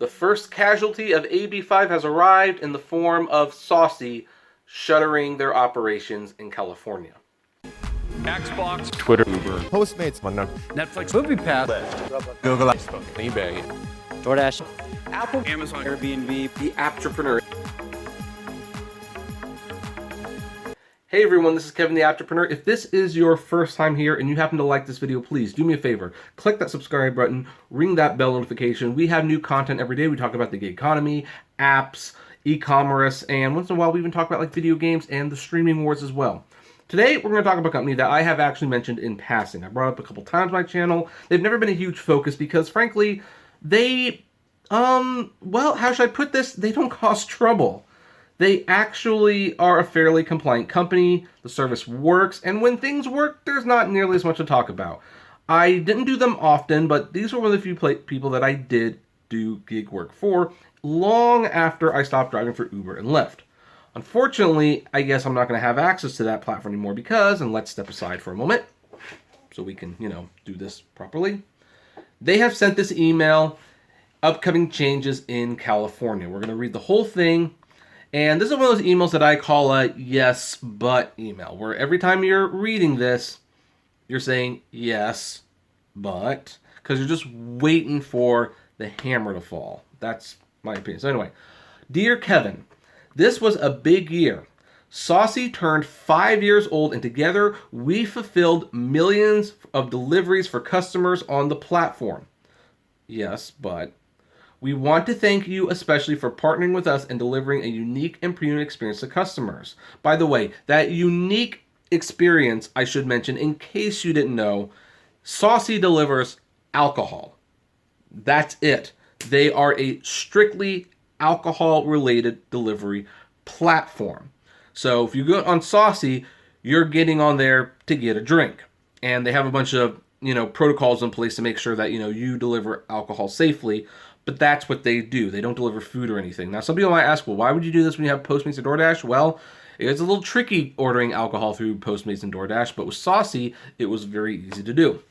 The first casualty of AB5 has arrived in the form of Saucey shuttering their operations in California. Xbox, Twitter, Uber, Postmates, Netflix, MoviePass, Google, Facebook, eBay, DoorDash, Apple, Amazon, Airbnb, The Apptrepreneur. Hey everyone, this is Kevin the Apptrepreneur. If this is your first time here and you happen to like this video, please do me a favor. Click that subscribe button, ring that bell notification. We have new content every day. We talk about the gig economy, apps, e-commerce, and once in a while we even talk about like video games and the streaming wars as well. Today we're going to talk about a company that I have actually mentioned in passing. I brought up a couple times on my channel. They've never been a huge focus because frankly, they, well, how should I put this? They don't cause trouble. They actually are a fairly compliant company. The service works, and when things work, there's not nearly as much to talk about. I didn't do them often, but these were one of the few people that I did do gig work for long after I stopped driving for Uber and Lyft. Unfortunately, I guess I'm not going to have access to that platform anymore because, and let's step aside for a moment so we can, do this properly. They have sent this email, upcoming changes in California. We're going to read the whole thing. And this is one of those emails that I call a yes, but email, where every time you're reading this, you're saying yes, but, because you're just waiting for the hammer to fall. That's my opinion. So anyway, dear Kevin, this was a big year. Saucey turned 5 years old, and together we fulfilled millions of deliveries for customers on the platform. Yes, but we want to thank you especially for partnering with us and delivering a unique and premium experience to customers. By the way, that unique experience, I should mention, in case you didn't know, Saucey delivers alcohol. That's it. They are a strictly alcohol-related delivery platform. So if you go on Saucey, you're getting on there to get a drink. And they have a bunch of, protocols in place to make sure that, you deliver alcohol safely. But that's what they do. They don't deliver food or anything. Now, some people might ask, well, why would you do this when you have Postmates and DoorDash? Well, it's a little tricky ordering alcohol through Postmates and DoorDash, but with Saucey, it was very easy to do.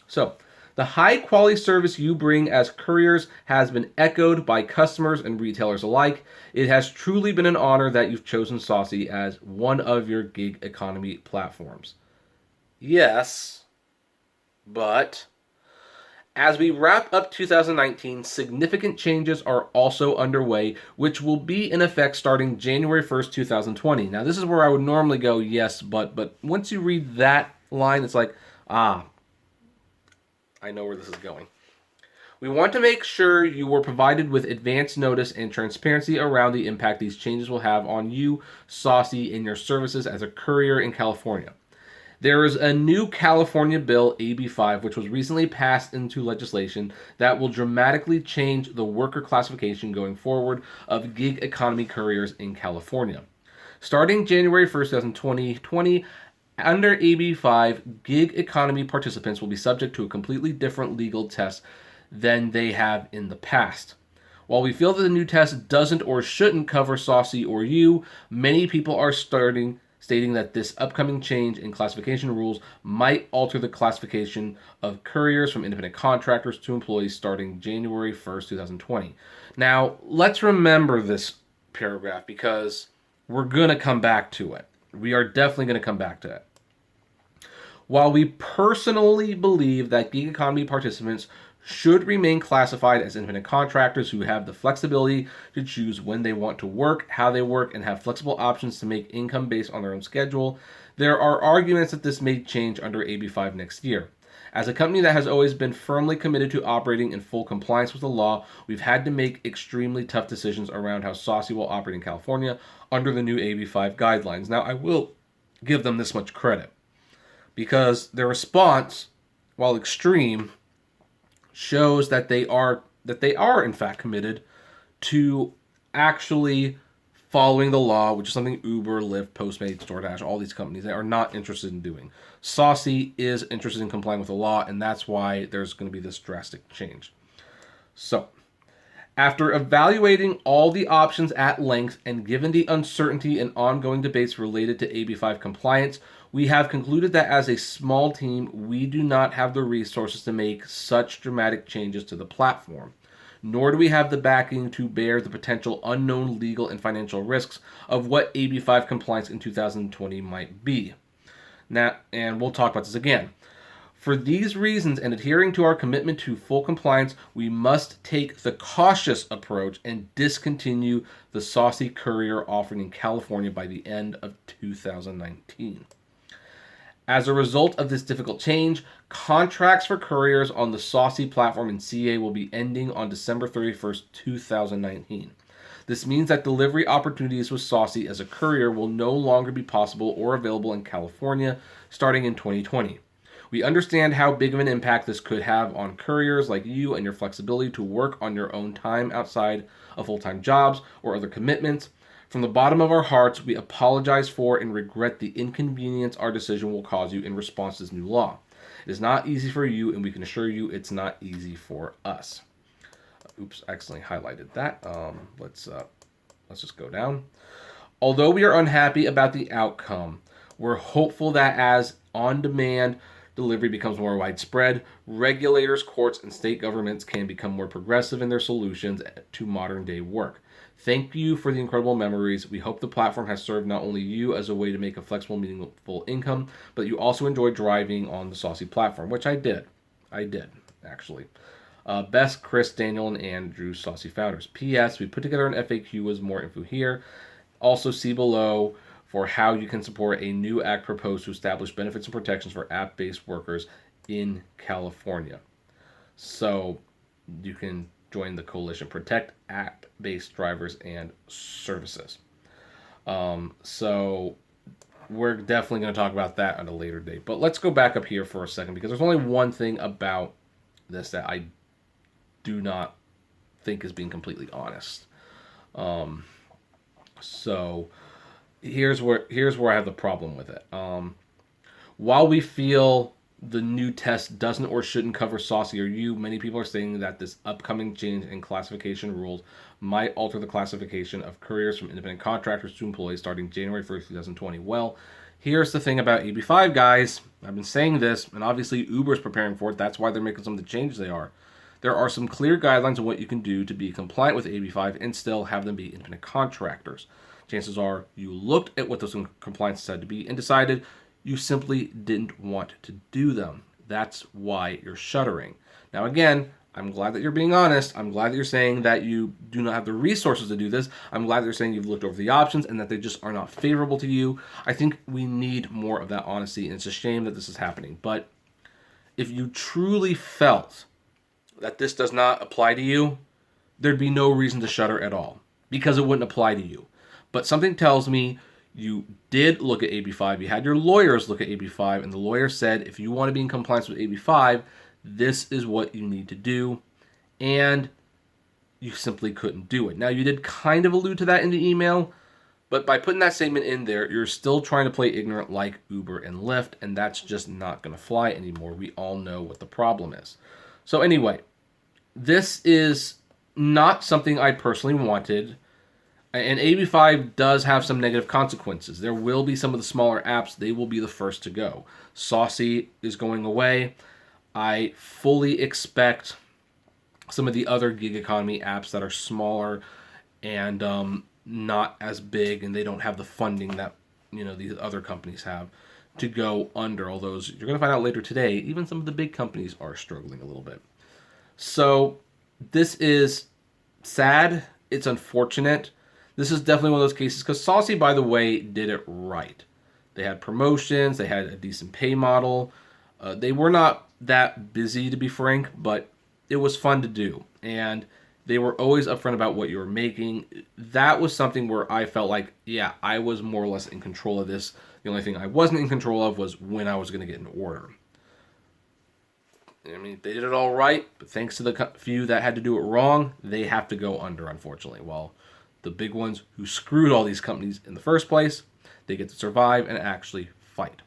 So, the high-quality service you bring as couriers has been echoed by customers and retailers alike. It has truly been an honor that you've chosen Saucey as one of your gig economy platforms. Yes, but as we wrap up 2019, significant changes are also underway, which will be in effect starting January 1st, 2020. Now, this is where I would normally go, yes, but once you read that line, it's like, I know where this is going. We want to make sure you were provided with advance notice and transparency around the impact these changes will have on you, Saucey, and your services as a courier in California. There is a new California bill, AB5, which was recently passed into legislation that will dramatically change the worker classification going forward of gig economy couriers in California. Starting January 1st, 2020, under AB5, gig economy participants will be subject to a completely different legal test than they have in the past. While we feel that the new test doesn't or shouldn't cover Saucey or you, many people are stating that this upcoming change in classification rules might alter the classification of couriers from independent contractors to employees starting January 1st, 2020. Now, let's remember this paragraph because we're going to come back to it. We are definitely going to come back to it. While we personally believe that gig economy participants should remain classified as independent contractors who have the flexibility to choose when they want to work, how they work, and have flexible options to make income based on their own schedule, there are arguments that this may change under AB5 next year. As a company that has always been firmly committed to operating in full compliance with the law, we've had to make extremely tough decisions around how Saucey will operate in California under the new AB5 guidelines. Now, I will give them this much credit because their response, while extreme, shows that they are in fact committed to actually following the law, which is something Uber, Lyft, Postmates, DoorDash, all these companies, they are not interested in doing. Saucey is interested in complying with the law, and that's why there's going to be this drastic change. So, after evaluating all the options at length and given the uncertainty and ongoing debates related to AB5 compliance, we have concluded that as a small team, we do not have the resources to make such dramatic changes to the platform. nor do we have the backing to bear the potential unknown legal and financial risks of what AB5 compliance in 2020 might be. Now, and we'll talk about this again. For these reasons and adhering to our commitment to full compliance, we must take the cautious approach and discontinue the Saucey courier offering in California by the end of 2019. As a result of this difficult change, contracts for couriers on the Saucey platform in CA will be ending on December 31st, 2019. This means that delivery opportunities with Saucey as a courier will no longer be possible or available in California starting in 2020. We understand how big of an impact this could have on couriers like you and your flexibility to work on your own time outside of full-time jobs or other commitments. From the bottom of our hearts, we apologize for and regret the inconvenience our decision will cause you in response to this new law. It is not easy for you, and we can assure you it's not easy for us. Oops, I accidentally highlighted that. Let's just go down. Although we are unhappy about the outcome, we're hopeful that as on-demand delivery becomes more widespread, regulators, courts, and state governments can become more progressive in their solutions to modern-day work. Thank you for the incredible memories. We hope the platform has served not only you as a way to make a flexible, meaningful income, but you also enjoy driving on the Saucey platform, which I did. Actually. Best, Chris, Daniel, and Andrew, Saucey founders. P.S. We put together an FAQ with more info here. Also see below for how you can support a new act proposed to establish benefits and protections for app-based workers in California. So you can join the coalition, Protect App-Based Drivers and Services. So we're definitely going to talk about that on a later date. But let's go back up here for a second, because there's only one thing about this that I do not think is being completely honest. So here's where I have the problem with it. While we feel the new test doesn't or shouldn't cover Saucey or you, many people are saying that this upcoming change in classification rules might alter the classification of couriers from independent contractors to employees starting January 1st, 2020. Well, here's the thing about AB5, guys. I've been saying this, and obviously Uber's preparing for it. That's why they're making some of the changes they are. There are some clear guidelines on what you can do to be compliant with AB5 and still have them be independent contractors. Chances are you looked at what those compliance said to be and decided you simply didn't want to do them. That's why you're shuttering. Now again, I'm glad that you're being honest. I'm glad that you're saying that you do not have the resources to do this. I'm glad that you're saying you've looked over the options and that they just are not favorable to you. I think we need more of that honesty, and it's a shame that this is happening. But if you truly felt that this does not apply to you, there'd be no reason to shutter at all, because it wouldn't apply to you. But something tells me you did look at AB5, you had your lawyers look at AB5, and the lawyer said, if you want to be in compliance with AB5, this is what you need to do, and you simply couldn't do it. Now, you did kind of allude to that in the email, but by putting that statement in there, you're still trying to play ignorant like Uber and Lyft, and that's just not going to fly anymore. We all know what the problem is. So anyway, this is not something I personally wanted. And AB5 does have some negative consequences. There will be some of the smaller apps, they will be the first to go. Saucey is going away. I fully expect some of the other gig economy apps that are smaller and not as big, and they don't have the funding that these other companies have, to go under. Although you're going to find out later today, even some of the big companies are struggling a little bit. So this is sad. It's unfortunate. This is definitely one of those cases, because Saucey, by the way, did it right. They had promotions, they had a decent pay model. They were not that busy, to be frank, but it was fun to do. And they were always upfront about what you were making. That was something where I felt like, yeah, I was more or less in control of this. The only thing I wasn't in control of was when I was going to get an order. I mean, they did it all right, but thanks to the few that had to do it wrong, they have to go under, unfortunately. Well, the big ones who screwed all these companies in the first place, they get to survive and actually fight.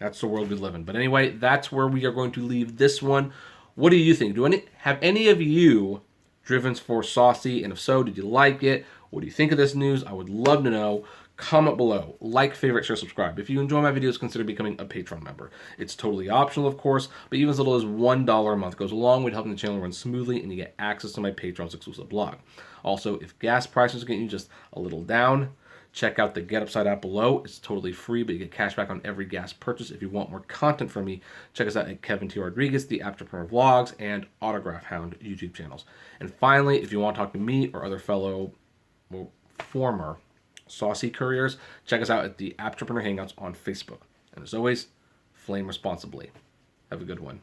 That's the world we live in. But anyway, that's where we are going to leave this one. What do you think? Have any of you driven for Saucey? And if so, did you like it? What do you think of this news? I would love to know. Comment below, like, favorite, share, subscribe. If you enjoy my videos, consider becoming a Patreon member. It's totally optional, of course, but even as little as $1 a month goes a long way to helping the channel run smoothly, and you get access to my Patreon's exclusive blog. Also, if gas prices are getting you just a little down, check out the Get Upside app below. It's totally free, but you get cash back on every gas purchase. If you want more content from me, check us out at Kevin T. Rodriguez, the Apptrepreneur Vlogs, and Autograph Hound YouTube channels. And finally, if you want to talk to me or other fellow, former Saucey couriers, check us out at the Apptrepreneur Hangouts on Facebook. And as always, flame responsibly. Have a good one.